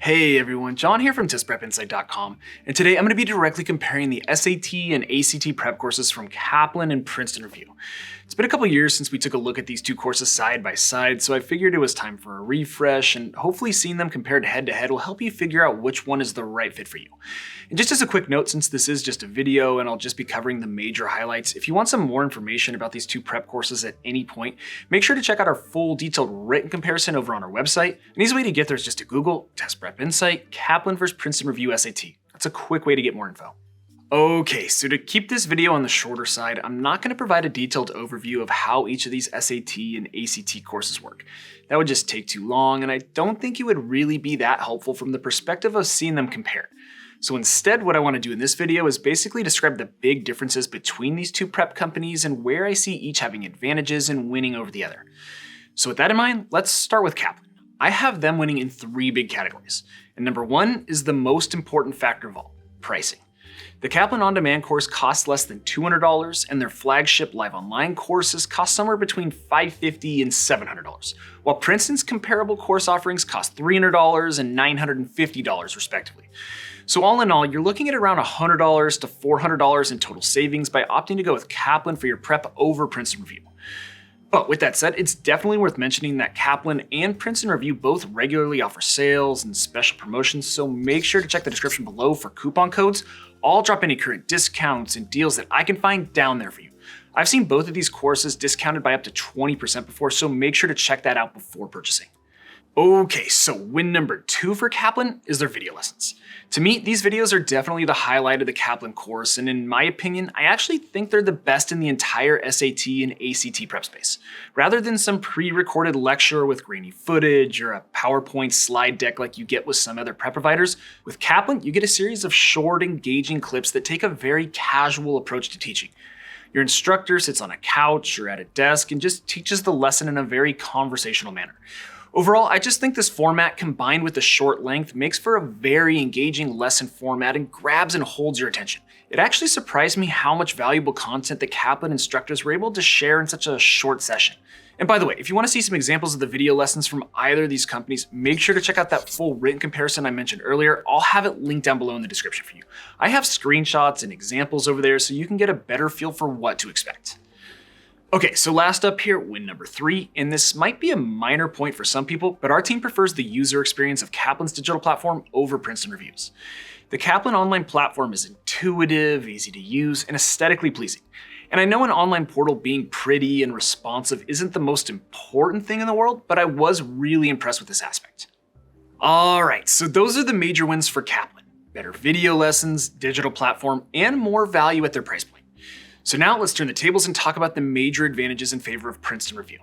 Hey everyone, John here from TestPrepInsight.com, and today I'm going to be directly comparing the SAT and ACT prep courses from Kaplan and Princeton Review. It's been a couple years since we took a look at these two courses side by side, so I figured it was time for a refresh, and hopefully seeing them compared head to head will help you figure out which one is the right fit for you. And just as a quick note, since this is just a video and I'll just be covering the major highlights, if you want some more information about these two prep courses at any point, make sure to check out our full detailed written comparison over on our website. An easy way to get there is just to Google Test Prep Insight, Kaplan vs. Princeton Review SAT. That's a quick way to get more info. Okay, so to keep this video on the shorter side, I'm not going to provide a detailed overview of how each of these SAT and ACT courses work. That would just take too long, and I don't think it would really be that helpful from the perspective of seeing them compared. So instead, what I want to do in this video is basically describe the big differences between these two prep companies and where I see each having advantages and winning over the other. So with that in mind, let's start with Kaplan. I have them winning in three big categories. And number one is the most important factor of all, pricing. The Kaplan On Demand course costs less than $200, and their flagship live online courses cost somewhere between $550 and $700, while Princeton's comparable course offerings cost $300 and $950 respectively. So all in all, you're looking at around $100 to $400 in total savings by opting to go with Kaplan for your prep over Princeton Review. But with that said, it's definitely worth mentioning that Kaplan and Princeton Review both regularly offer sales and special promotions, so make sure to check the description below for coupon codes. I'll drop any current discounts and deals that I can find down there for you. I've seen both of these courses discounted by up to 20% before, so make sure to check that out before purchasing. Okay, so win number two for Kaplan is their video lessons. To me, these videos are definitely the highlight of the Kaplan course, and in my opinion, I actually think they're the best in the entire SAT and ACT prep space. Rather than some pre-recorded lecture with grainy footage or a PowerPoint slide deck like you get with some other prep providers, with Kaplan, you get a series of short, engaging clips that take a very casual approach to teaching. Your instructor sits on a couch or at a desk and just teaches the lesson in a very conversational manner. Overall, I just think this format combined with the short length makes for a very engaging lesson format and grabs and holds your attention. It actually surprised me how much valuable content the Kaplan instructors were able to share in such a short session. And by the way, if you want to see some examples of the video lessons from either of these companies, make sure to check out that full written comparison I mentioned earlier. I'll have it linked down below in the description for you. I have screenshots and examples over there so you can get a better feel for what to expect. Okay, so last up here, win number three, and this might be a minor point for some people, but our team prefers the user experience of Kaplan's digital platform over Princeton Reviews. The Kaplan online platform is intuitive, easy to use, and aesthetically pleasing. And I know an online portal being pretty and responsive isn't the most important thing in the world, but I was really impressed with this aspect. All right, so those are the major wins for Kaplan. Better video lessons, digital platform, and more value at their price point. So now let's turn the tables and talk about the major advantages in favor of Princeton Review.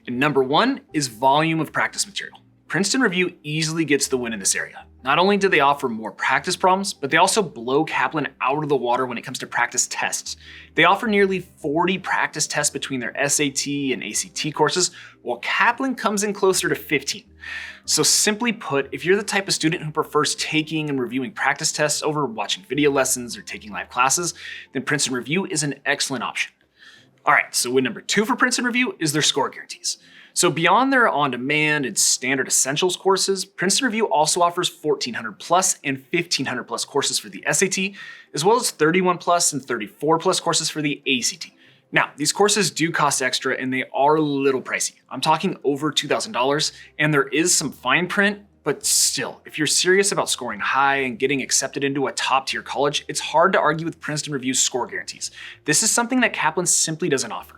And number one is volume of practice material. Princeton Review easily gets the win in this area. Not only do they offer more practice problems, but they also blow Kaplan out of the water when it comes to practice tests. They offer nearly 40 practice tests between their SAT and ACT courses, while Kaplan comes in closer to 15. So simply put, if you're the type of student who prefers taking and reviewing practice tests over watching video lessons or taking live classes, then Princeton Review is an excellent option. All right, so win number two for Princeton Review is their score guarantees. So beyond their on-demand and standard essentials courses, Princeton Review also offers 1400 plus and 1500 plus courses for the SAT, as well as 31 plus and 34 plus courses for the ACT. Now, these courses do cost extra and they are a little pricey. I'm talking over $2,000, and there is some fine print, but still, if you're serious about scoring high and getting accepted into a top-tier college, it's hard to argue with Princeton Review's score guarantees. This is something that Kaplan simply doesn't offer.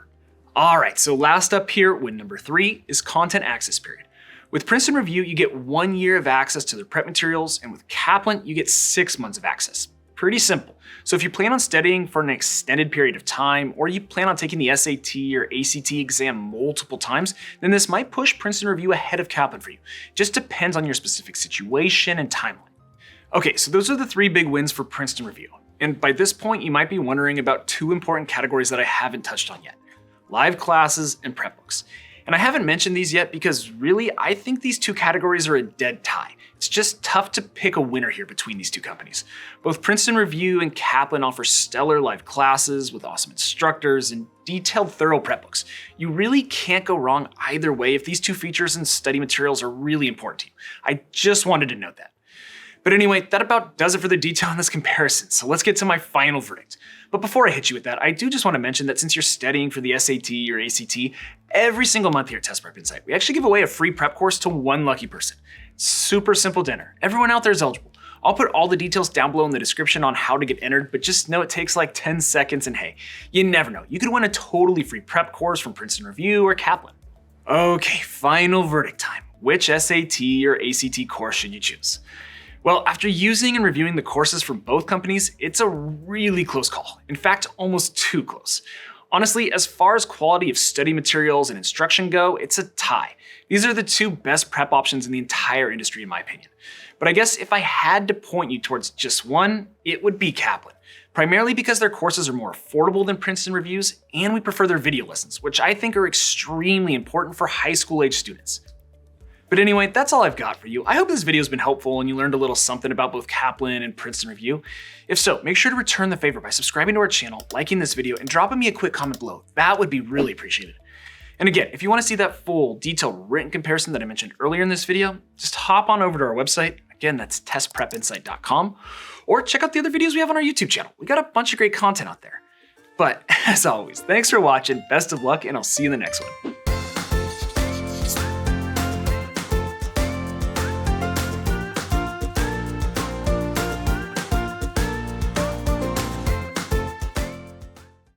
All right, so last up here, win number three is content access period. With Princeton Review, you get 1 year of access to their prep materials, and with Kaplan, you get 6 months of access. Pretty simple. So if you plan on studying for an extended period of time, or you plan on taking the SAT or ACT exam multiple times, then this might push Princeton Review ahead of Kaplan for you. It just depends on your specific situation and timeline. Okay, so those are the three big wins for Princeton Review. And by this point, you might be wondering about two important categories that I haven't touched on yet: live classes and prep books. And I haven't mentioned these yet because really, I think these two categories are a dead tie. It's just tough to pick a winner here between these two companies. Both Princeton Review and Kaplan offer stellar live classes with awesome instructors and detailed, thorough prep books. You really can't go wrong either way if these two features and study materials are really important to you. I just wanted to note that. But anyway, that about does it for the detail on this comparison, so let's get to my final verdict. But before I hit you with that, I do just want to mention that since you're studying for the SAT or ACT, every single month here at Test Prep Insight, we actually give away a free prep course to one lucky person. Super simple dinner. Everyone out there is eligible. I'll put all the details down below in the description on how to get entered, but just know it takes like 10 seconds, and hey, you never know. You could win a totally free prep course from Princeton Review or Kaplan. Okay, final verdict time. Which SAT or ACT course should you choose? Well, after using and reviewing the courses from both companies, it's a really close call. In fact, almost too close. Honestly, as far as quality of study materials and instruction go, it's a tie. These are the two best prep options in the entire industry, in my opinion. But I guess if I had to point you towards just one, it would be Kaplan. Primarily because their courses are more affordable than Princeton Reviews, and we prefer their video lessons, which I think are extremely important for high school age students. But anyway, that's all I've got for you. I hope this video has been helpful and you learned a little something about both Kaplan and Princeton Review. If so, make sure to return the favor by subscribing to our channel, liking this video, and dropping me a quick comment below. That would be really appreciated. And again, if you want to see that full, detailed written comparison that I mentioned earlier in this video, just hop on over to our website. Again, that's testprepinsight.com, or check out the other videos we have on our YouTube channel. We got a bunch of great content out there. But as always, thanks for watching, best of luck, and I'll see you in the next one.